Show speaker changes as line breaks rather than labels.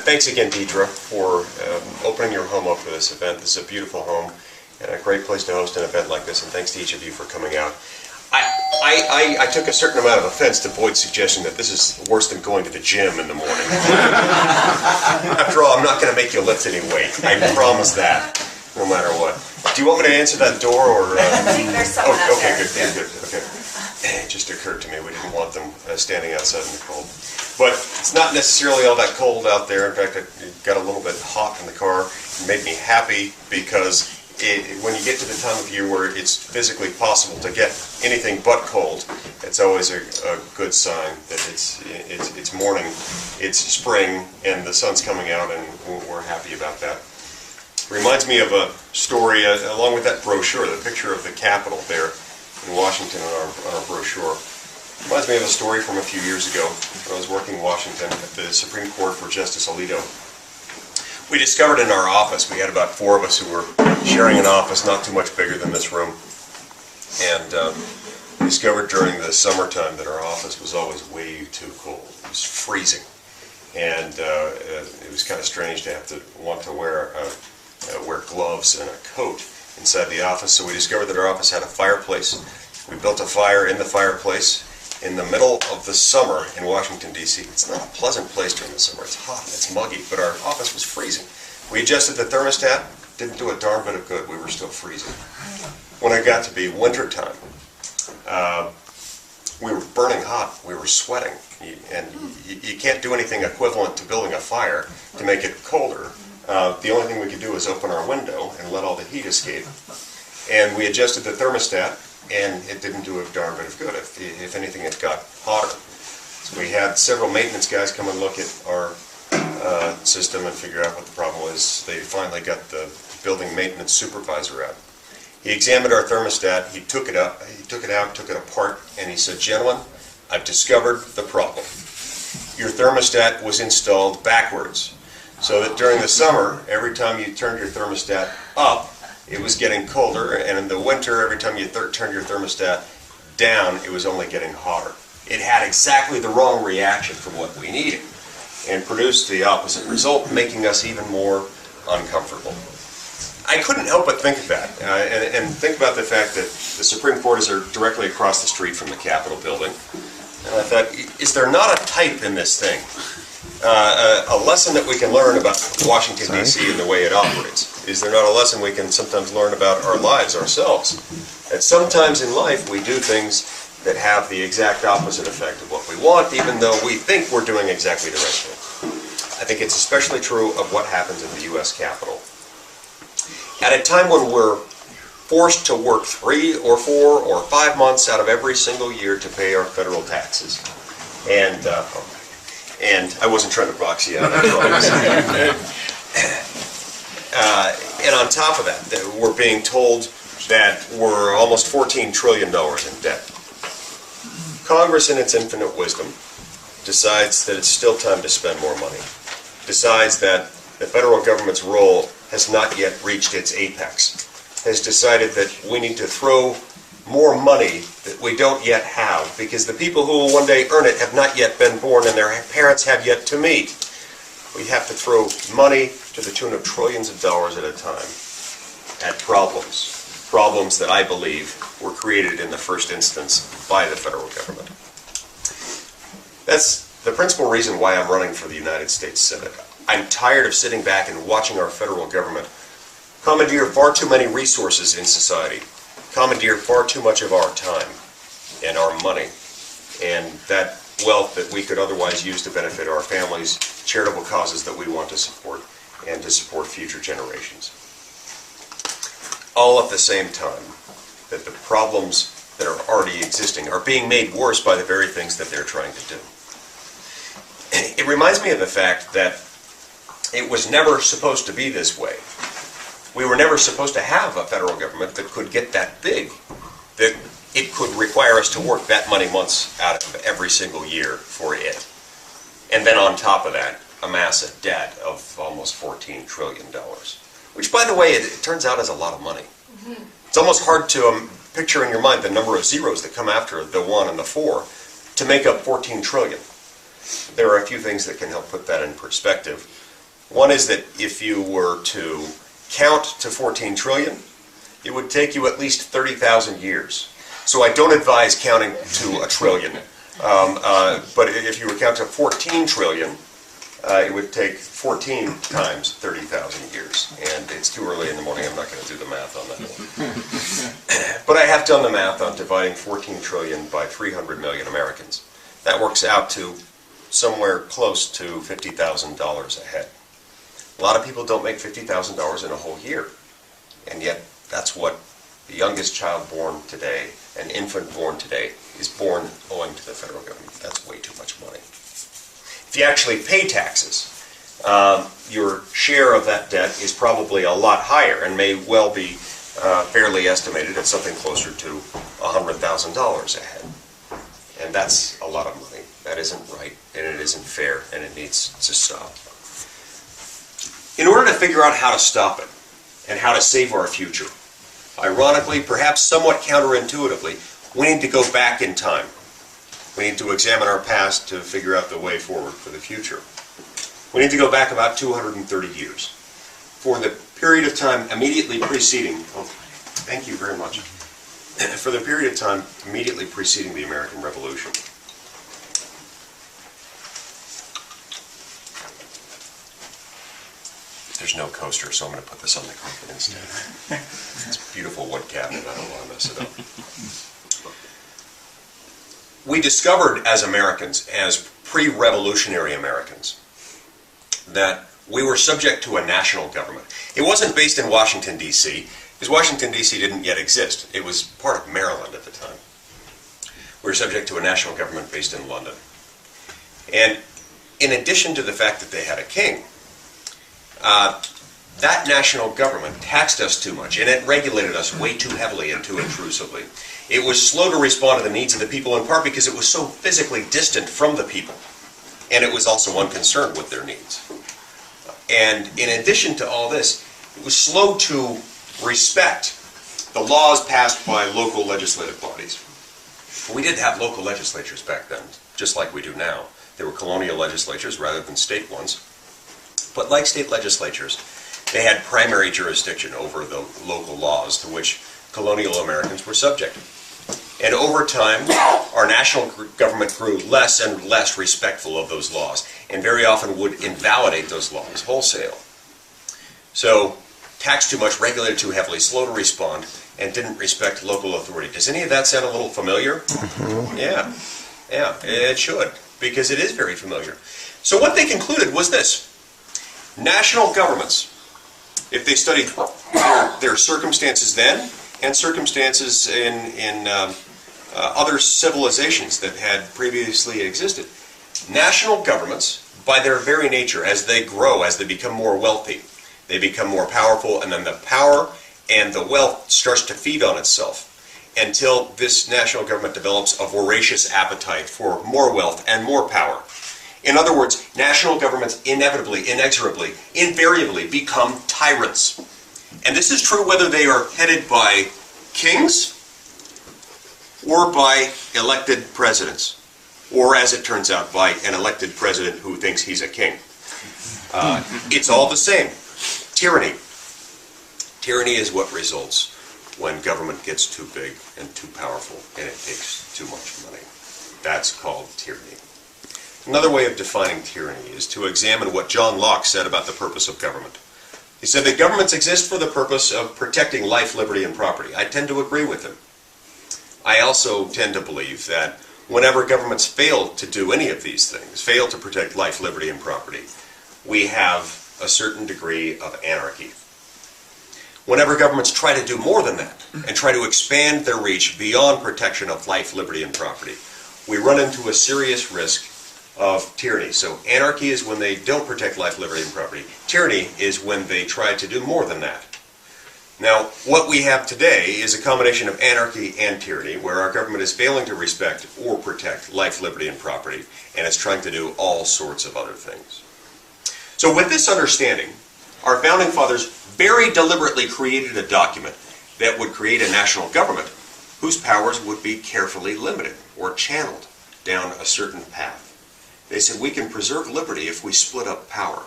Thanks again, Deidre, for opening your home up for this event. This is a beautiful home and a great place to host an event like this, and thanks to each of you for coming out. I took a certain amount of offense to Boyd's suggestion that this is worse than going to the gym in the morning. After all, I'm not going to make you lift any weight. I promise that, no matter what. Do you want me to answer that door, or?
I think there's someone out
okay,
there.
good. Okay. It just occurred to me we didn't want them standing outside in the cold. But it's not necessarily all that cold out there. In fact, it got a little bit hot in the car. It made me happy because when you get to the time of year where it's physically possible to get anything but cold, it's always a good sign that it's morning, it's spring, and the sun's coming out, and we're happy about that. Reminds me of a story, along with that brochure, the picture of the Capitol there in Washington on our brochure. Reminds me of a story from a few years ago when I was working in Washington at the Supreme Court for Justice Alito. We discovered in our office, we had about 4 of us who were sharing an office not too much bigger than this room, and we discovered during the summertime that our office was always way too cold. It was freezing, and it was kind of strange to have to want to wear gloves and a coat inside the office. So we discovered that our office had a fireplace. We built a fire in the fireplace in the middle of the summer in Washington, D.C. It's not a pleasant place during the summer. It's hot and it's muggy, but our office was freezing. We adjusted the thermostat. Didn't do a darn bit of good. We were still freezing. When it got to be winter time, we were burning hot. We were sweating. And you can't do anything equivalent to building a fire to make it colder. The only thing we could do was open our window and let all the heat escape. And we adjusted the thermostat, and it didn't do a darn bit of good. If anything, it got hotter. So we had several maintenance guys come and look at our system and figure out what the problem was. They finally got the building maintenance supervisor out. He examined our thermostat, he took it out, took it apart, and he said, "Gentlemen, I've discovered the problem. Your thermostat was installed backwards, so that during the summer, every time you turned your thermostat up, it was getting colder, and in the winter, every time you turned your thermostat down, it was only getting hotter." It had exactly the wrong reaction for what we needed, and produced the opposite result, making us even more uncomfortable. I couldn't help but think of that, and think about the fact that the Supreme Court is directly across the street from the Capitol building. And I thought, is there not a type in this thing? A lesson that we can learn about Washington, D.C. and the way it operates? Is there not a lesson we can sometimes learn about our lives ourselves? That sometimes in life we do things that have the exact opposite effect of what we want, even though we think we're doing exactly the right thing. I think it's especially true of what happens at the U.S. Capitol. At a time when we're forced to work 3 or 4 or 5 months out of every single year to pay our federal taxes, and I wasn't trying to box you out. And on top of that, we're being told that we're almost $14 trillion in debt. Congress, in its infinite wisdom, decides that it's still time to spend more money. Decides that the federal government's role has not yet reached its apex. Has decided that we need to throw more money that we don't yet have, because the people who will one day earn it have not yet been born and their parents have yet to meet. We have to throw money to the tune of trillions of dollars at a time at problems that I believe were created in the first instance by the federal government. That's the principal reason why I'm running for the United States Senate. I'm tired of sitting back and watching our federal government commandeer far too many resources in society, commandeer far too much of our time and our money, and that wealth that we could otherwise use to benefit our families, charitable causes that we want to support, and to support future generations. All at the same time that the problems that are already existing are being made worse by the very things that they're trying to do. It reminds me of the fact that it was never supposed to be this way. We were never supposed to have a federal government that could get that big, that it could require us to work that many months out of every single year for it. And then on top of that, amass a debt of almost $14 trillion, which, by the way, it turns out is a lot of money. Mm-hmm. It's almost hard to picture in your mind the number of zeros that come after the 1 and the 4 to make up $14 trillion. There are a few things that can help put that in perspective. One is that if you were to count to 14 trillion, it would take you at least 30,000 years. So I don't advise counting to a trillion. But if you were to count to 14 trillion, it would take 14 times 30,000 years. And it's too early in the morning, I'm not going to do the math on that one. But I have done the math on dividing 14 trillion by 300 million Americans. That works out to somewhere close to $50,000 a head. A lot of people don't make $50,000 in a whole year. And yet, that's what the youngest child born today, an infant born today, is born owing to the federal government. That's way too much money. If you actually pay taxes, your share of that debt is probably a lot higher and may well be fairly estimated at something closer to $100,000 a head. And that's a lot of money. That isn't right, and it isn't fair, and it needs to stop. In order to figure out how to stop it and how to save our future, ironically, perhaps somewhat counterintuitively, we need to go back in time. We need to examine our past to figure out the way forward for the future. We need to go back about 230 years. For the period of time immediately preceding, thank you very much, for the period of time immediately preceding the American Revolution. There's no coaster, so I'm going to put this on the carpet instead. It's a beautiful wood cabinet, I don't want to mess it up. We discovered as Americans, as pre-revolutionary Americans, that we were subject to a national government. It wasn't based in Washington, D.C., because Washington, D.C. didn't yet exist. It was part of Maryland at the time. We were subject to a national government based in London. And in addition to the fact that they had a king, that national government taxed us too much, and it regulated us way too heavily and too intrusively. It was slow to respond to the needs of the people, in part because it was so physically distant from the people, and it was also unconcerned with their needs. And in addition to all this, it was slow to respect the laws passed by local legislative bodies. We didn't have local legislatures back then, just like we do now. They were colonial legislatures rather than state ones. But like state legislatures, they had primary jurisdiction over the local laws to which colonial Americans were subject. And over time, our national government grew less and less respectful of those laws, and very often would invalidate those laws wholesale. So, taxed too much, regulated too heavily, slow to respond, and didn't respect local authority. Does any of that sound a little familiar? Yeah, it should, because it is very familiar. So what they concluded was this. National governments, if they studied their circumstances then and circumstances in other civilizations that had previously existed, national governments, by their very nature, as they grow, as they become more wealthy, they become more powerful, and then the power and the wealth starts to feed on itself until this national government develops a voracious appetite for more wealth and more power. In other words, national governments inevitably, inexorably, invariably become tyrants. And this is true whether they are headed by kings or by elected presidents, or as it turns out, by an elected president who thinks he's a king. It's all the same. Tyranny. Tyranny is what results when government gets too big and too powerful and it takes too much money. That's called tyranny. Another way of defining tyranny is to examine what John Locke said about the purpose of government. He said that governments exist for the purpose of protecting life, liberty, and property. I tend to agree with him. I also tend to believe that whenever governments fail to do any of these things, fail to protect life, liberty, and property, we have a certain degree of anarchy. Whenever governments try to do more than that and try to expand their reach beyond protection of life, liberty, and property, we run into a serious risk of tyranny. So anarchy is when they don't protect life, liberty, and property. Tyranny is when they try to do more than that. Now, what we have today is a combination of anarchy and tyranny, where our government is failing to respect or protect life, liberty, and property, and it's trying to do all sorts of other things. So with this understanding, our founding fathers very deliberately created a document that would create a national government whose powers would be carefully limited or channeled down a certain path. They said we can preserve liberty if we split up power.